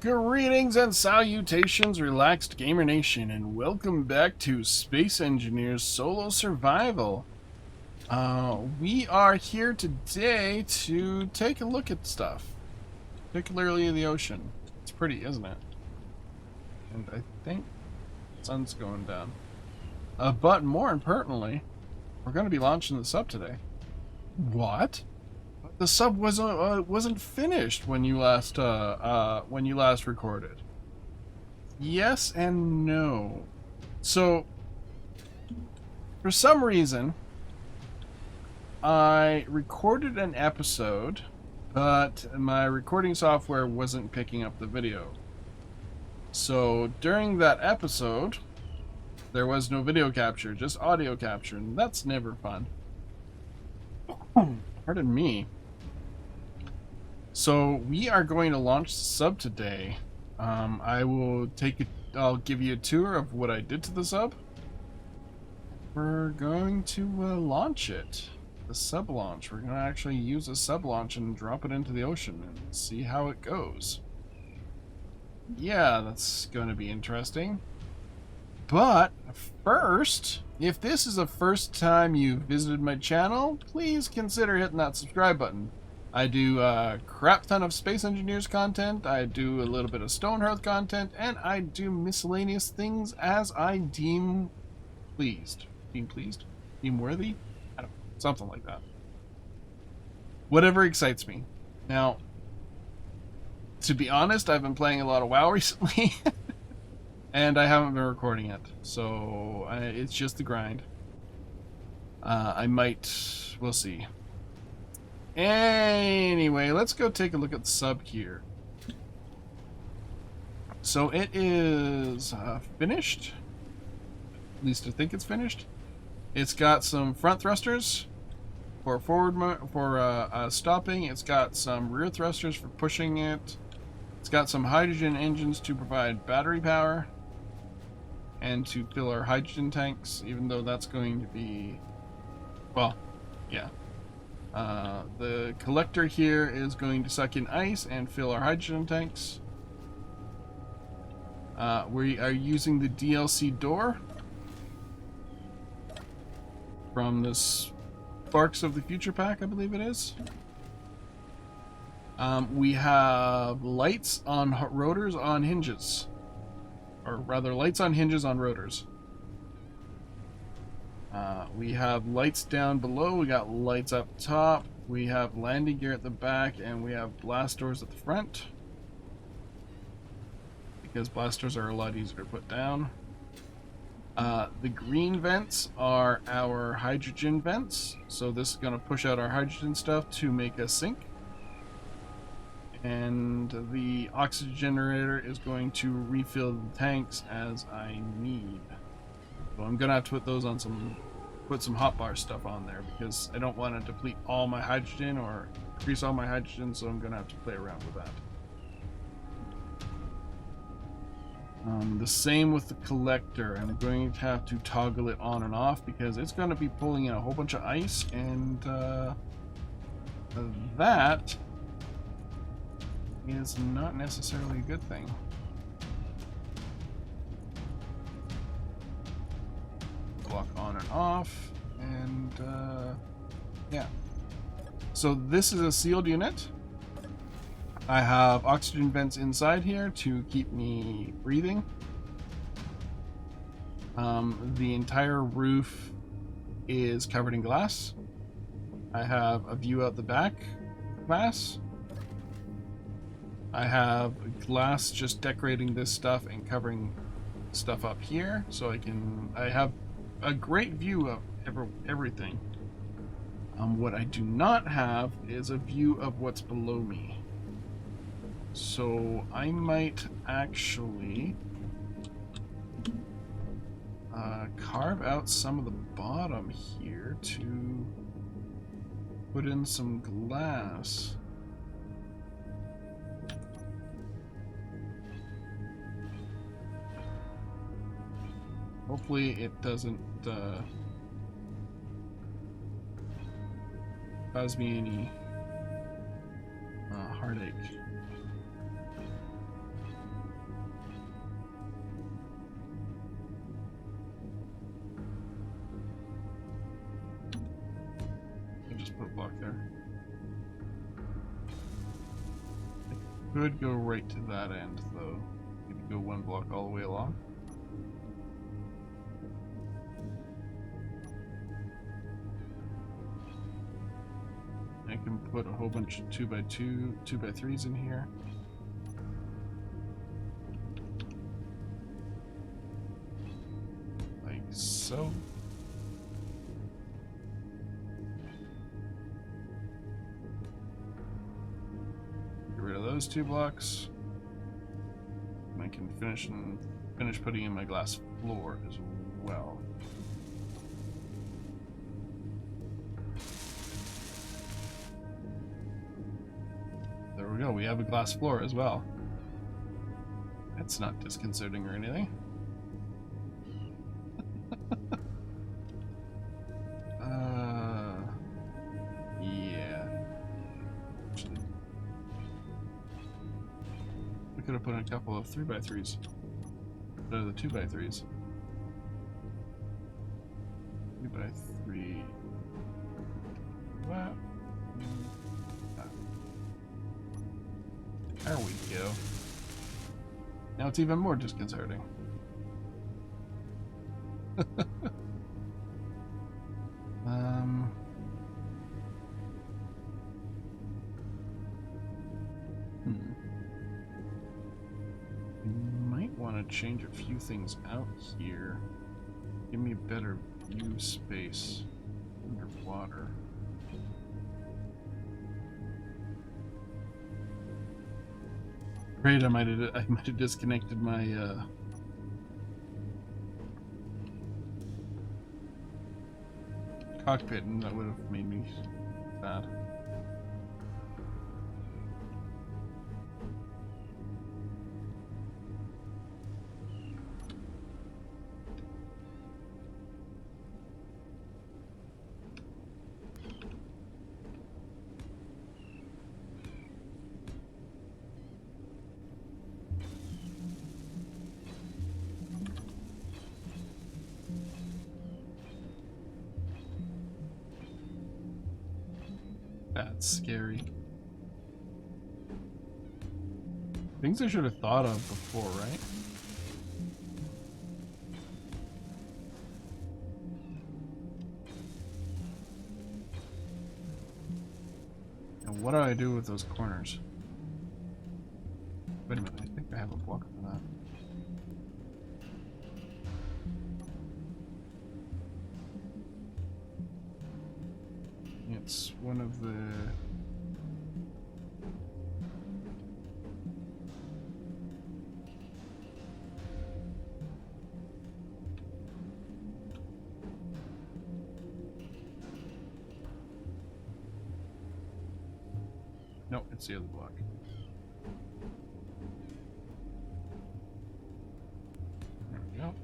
Greetings and salutations, relaxed gamer nation, and welcome back to Space Engineers Solo Survival. We are here today to take a look at stuff, particularly the ocean. It's pretty, isn't it? And I think the sun's going down. But more importantly, we're going to be launching the sub today. What? The sub wasn't finished when you last recorded. Yes and no. So, for some reason, I recorded an episode, but my recording software wasn't picking up the video. So during that episode, there was no video capture, just audio capture, and that's never fun. Pardon me. So we are going to launch the sub today. I'll give you a tour of what I did to the sub. We're going to launch it. The sub launch. We're going to actually use a sub launch and drop it into the ocean and see how it goes. Yeah, that's going to be interesting. But first, if this is the first time you've visited my channel, please consider hitting that subscribe button. I do a crap ton of Space Engineers content, I do a little bit of Stone Hearth content, and I do miscellaneous things as I deem pleased. Deem pleased? Deem worthy? I don't know. Something like that. Whatever excites me. Now, to be honest, I've been playing a lot of WoW recently, and I haven't been recording it, so it's just the grind. We'll see. Anyway, let's go take a look at the sub here. So it is finished. At least I think it's finished. It's got some front thrusters for stopping. It's got some rear thrusters for pushing it. It's got some hydrogen engines to provide battery power and to fill our hydrogen tanks, even though that's going to be, well, yeah. The collector here is going to suck in ice and fill our hydrogen tanks. We are using the DLC door from this Sparks of the Future pack, I believe it is. We have lights on rotors on hinges. Or rather, lights on hinges on rotors. We have lights down below, we got lights up top, we have landing gear at the back, and we have blast doors at the front. Because blast doors are a lot easier to put down. The green vents are our hydrogen vents, so this is going to push out our hydrogen stuff to make us sink. And the oxygen generator is going to refill the tanks as I need. So I'm going to have to put those on put some hotbar stuff on there because I don't want to deplete all my hydrogen or increase all my hydrogen, so I'm going to have to play around with that. The same with the collector. I'm going to have to toggle it on and off because it's going to be pulling in a whole bunch of ice, and that is not necessarily a good thing. Block on and off, and yeah. So this is a sealed unit. I have oxygen vents inside here to keep me breathing. The entire roof is covered in glass. I have a view out the back glass. I have glass just decorating this stuff and covering stuff up here, so I have a great view of everything. What I do not have is a view of what's below me. So I might actually carve out some of the bottom here to put in some glass. Hopefully it doesn't cause me any heartache. there. I could go right to that end, though. Maybe go one block all the way along. I can put a whole bunch of 2x2, 2x3s in here. Like so. Get rid of those 2 blocks. And I can finish putting in my glass floor as well. There we go, we have a glass floor as well. That's not disconcerting or anything. Yeah. Actually, we could have put in a couple of 3x3s. Instead of the 2x3s. 3x3. What? There we go. Now it's even more disconcerting. We might want to change a few things out here. Give me a better view space underwater. Great, I might have disconnected my cockpit, and that would have made me bad. That's scary. Things I should have thought of before, right? And what do I do with those corners? Wait a minute, I think I have a block for that. It's one of the... No, it's the other block. There we go.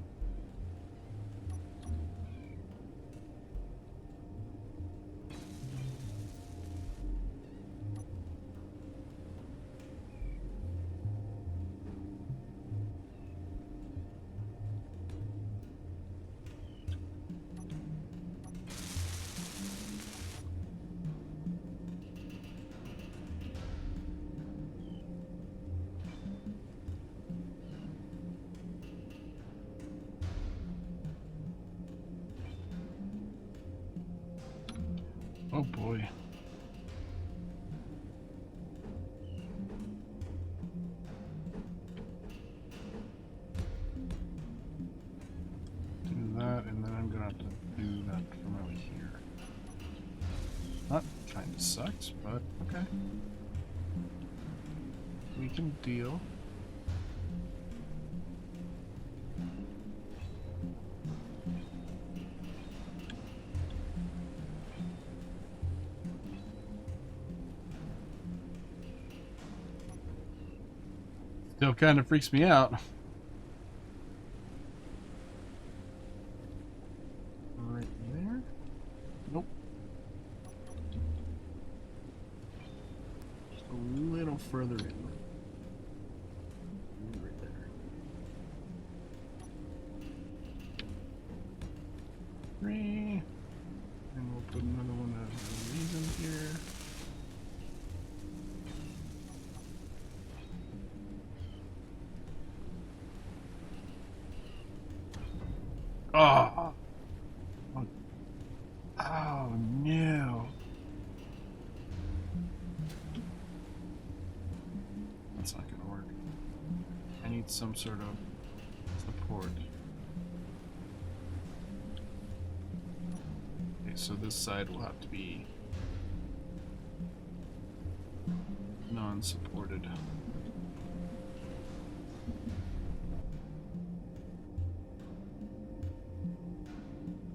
Oh boy. Do that, and then I'm gonna have to do that from over here. That kind of sucks, but okay. We can deal. Still kind of freaks me out. Right there? Nope. Just a little further in. Right there. 3. And we'll put another one of these in here. Oh. Oh no. That's not gonna work. I need some sort of support. Okay, so this side will have to be non-supported.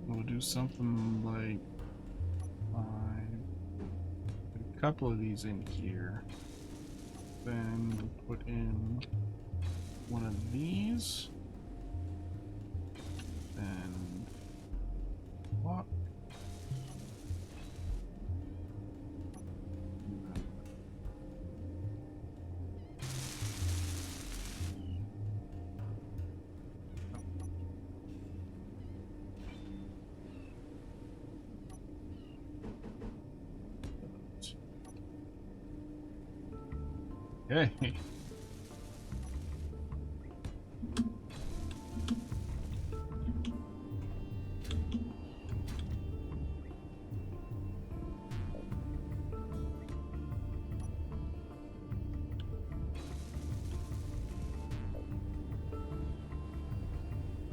We'll do something like put a couple of these in here. Then we'll put in one of these. Then block. Okay.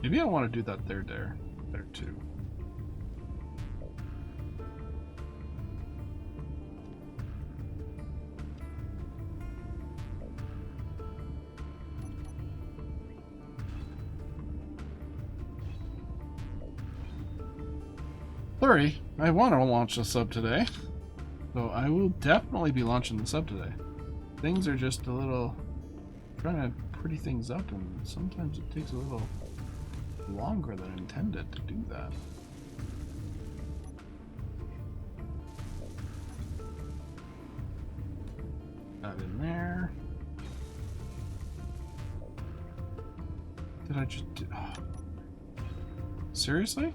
Maybe I want to do that there too. I want to launch the sub today, so I will definitely be launching the sub today. Things are just a little trying to pretty things up, and sometimes it takes a little longer than intended to do that. That in there. Did I just do... Oh. Seriously?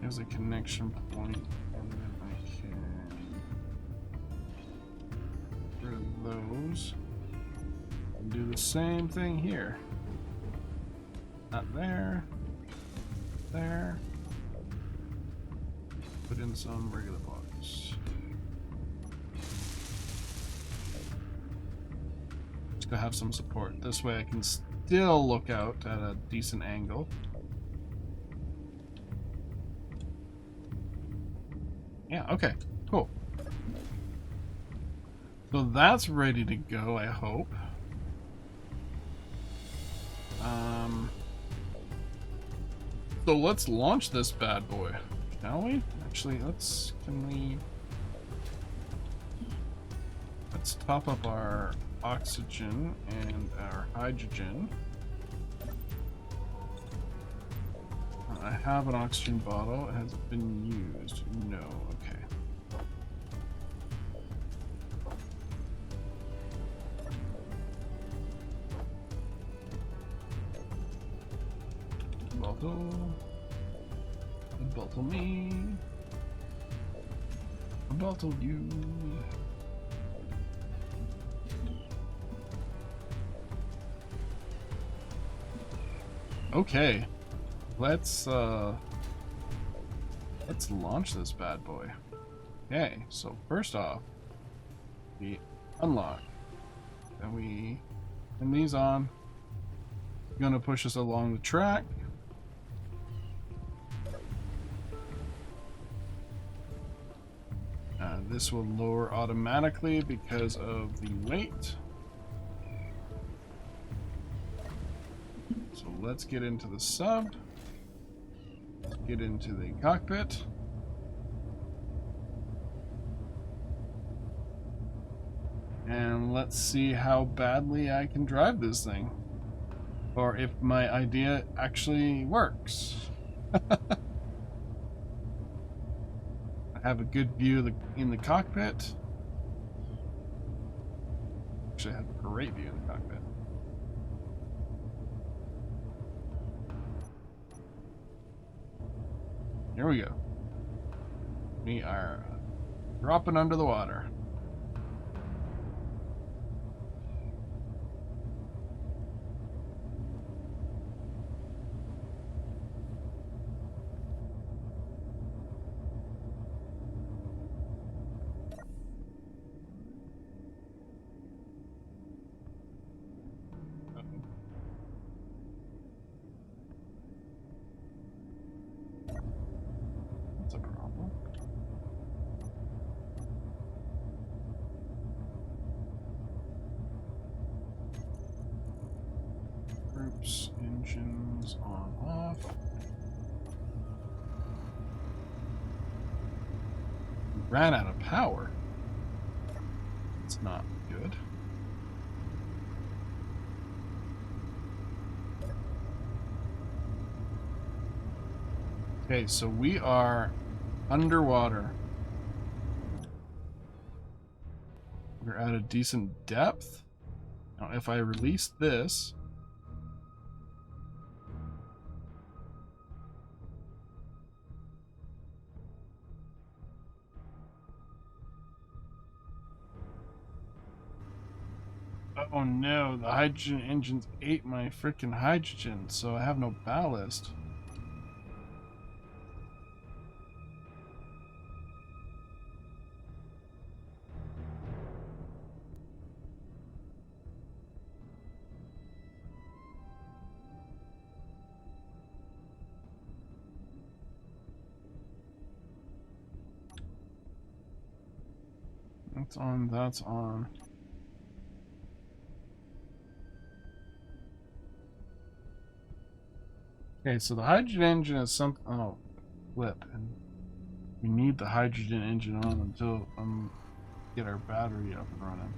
There's a connection point, and then I can get rid of those and do the same thing here. Not there, there. Put in some regular blocks. Just to have some support. This way I can still look out at a decent angle. Yeah, okay, cool. So that's ready to go, I hope. So let's launch this bad boy, shall we? Actually, let's top up our oxygen and our hydrogen. I have an oxygen bottle. Has it been used? No. Okay. Bottle. Bottle me. Bottle you. Okay. Let's launch this bad boy. Okay, so first off, we unlock. Then we turn these on. Gonna push us along the track. This will lower automatically because of the weight. So let's get into the sub. Get into the cockpit. And let's see how badly I can drive this thing. Or if my idea actually works. I have a good view in the cockpit. Actually, I have a great view in the cockpit. Here we go. We are dropping under the water. That's a problem. Groups, engines on off. We ran out of power. It's not good. Okay, so we are underwater. We're at a decent depth. Now, if I release this, oh no, the hydrogen engines ate my freaking hydrogen, so I have no ballast. That's on, that's on. Okay, so the hydrogen engine is something. Oh, flip. And we need the hydrogen engine on until get our battery up and running.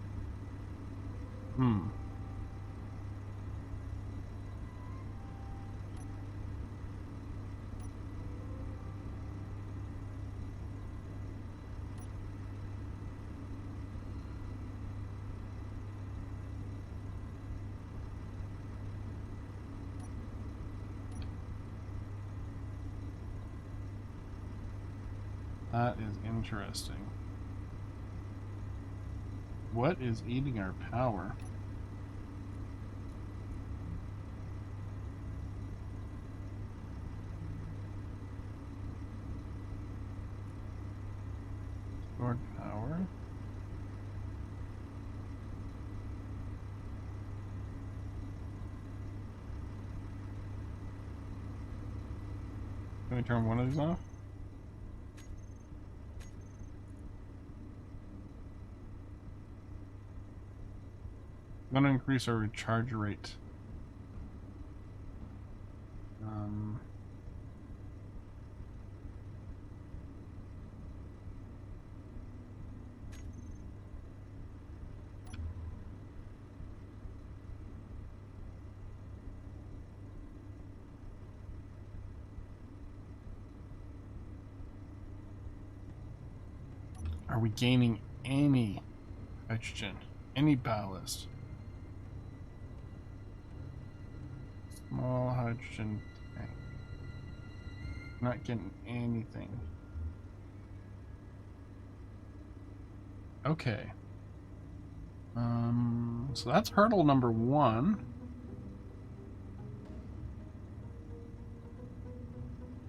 That is interesting. What is eating our power? Stored power. Can we turn one of these off? I'm going to increase our recharge rate. Are we gaining any hydrogen? Any ballast? Small hydrogen tank. Not getting anything. Okay. So that's hurdle number 1.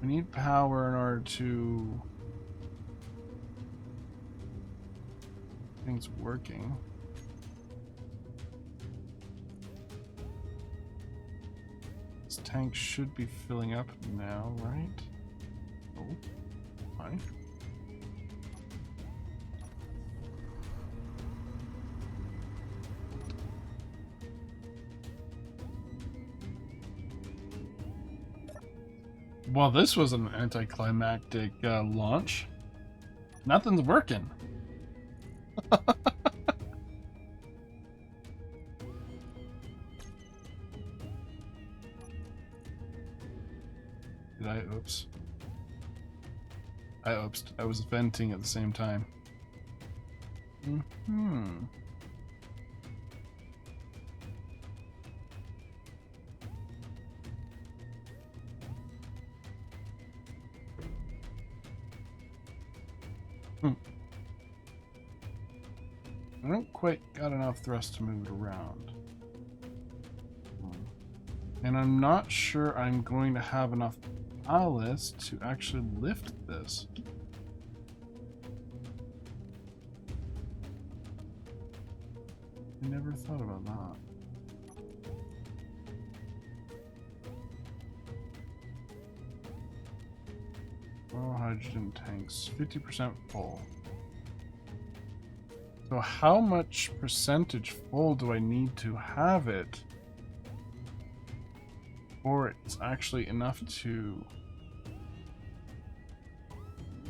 We need power in order to things working. This tank should be filling up now, right? Oh, fine. Well, this was an anticlimactic launch. Nothing's working. Did I? Oops. I oopsed. I was venting at the same time. Hmm. I don't quite got enough thrust to move it around. And I'm not sure I'm going to have enough ballast to actually lift this. I never thought about that. Oh, hydrogen tanks, 50% full. So how much percentage full do I need to have it? Or it's actually enough to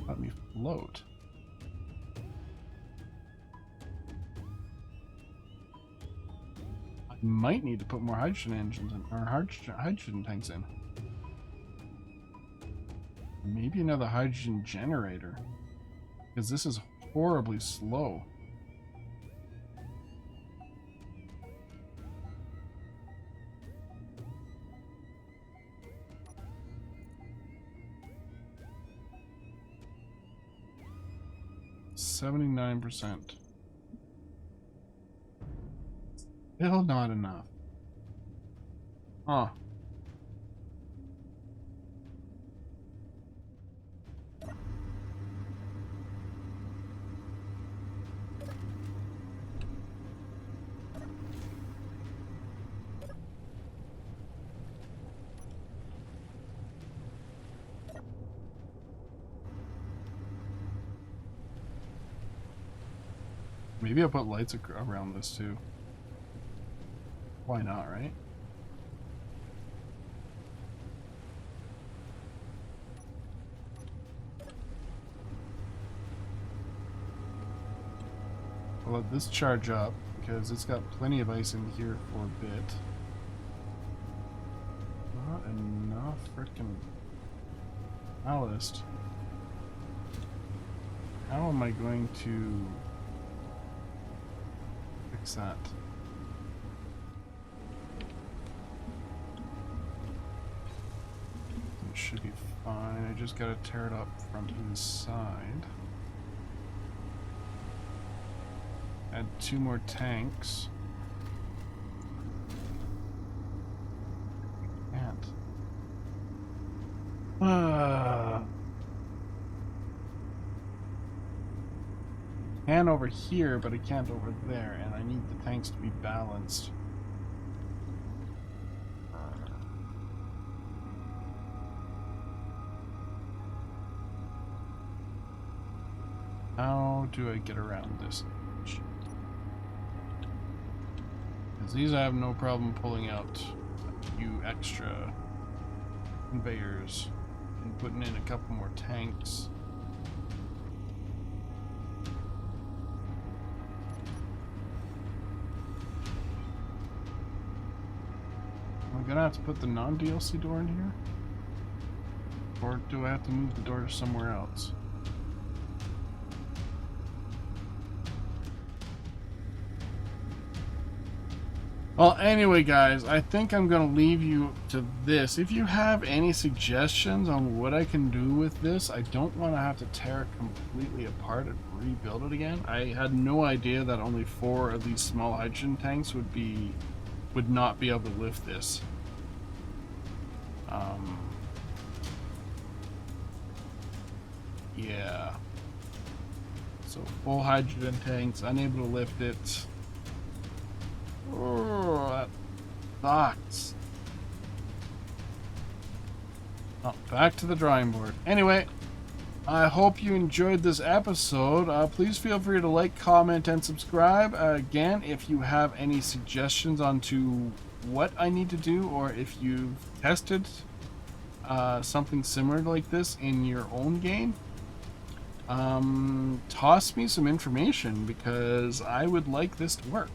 let me float. I might need to put more hydrogen engines in, or hydrogen tanks in. Maybe another hydrogen generator, because this is horribly slow. %79%. Still not enough. Huh. Maybe I'll put lights around this too. Why not, right? I'll let this charge up because it's got plenty of ice in here for a bit. Not enough freaking ballast. How am I going to fix that? It should be fine. I just gotta tear it up from inside. Add 2 more tanks. Can't. Can over here, but I can't over there, and I need the tanks to be balanced. How do I get around this? Because these I have no problem pulling out a few extra conveyors and putting in a couple more tanks. Am I gonna have to put the non-DLC door in here? Or do I have to move the door somewhere else? Well, anyway, guys, I think I'm going to leave you to this. If you have any suggestions on what I can do with this, I don't want to have to tear it completely apart and rebuild it again. I had no idea that only 4 of these small hydrogen tanks would not be able to lift this. Yeah. So full hydrogen tanks, unable to lift it. Oh, that sucks. Oh, back to the drawing board. Anyway, I hope you enjoyed this episode. Please feel free to like, comment, and subscribe. Again, if you have any suggestions onto what I need to do, or if you've tested something similar like this in your own game, toss me some information, because I would like this to work.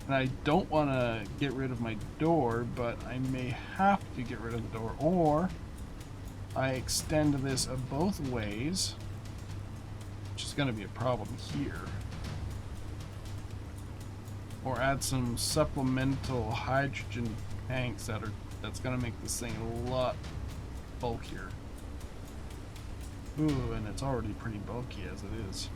And I don't want to get rid of my door, but I may have to get rid of the door, or I extend this both ways, which is going to be a problem here, or add some supplemental hydrogen tanks that's going to make this thing a lot bulkier. Ooh, and it's already pretty bulky as it is.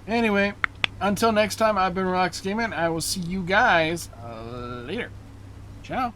Anyway, until next time, I've been Rox Gaming. I will see you guys later. Ciao.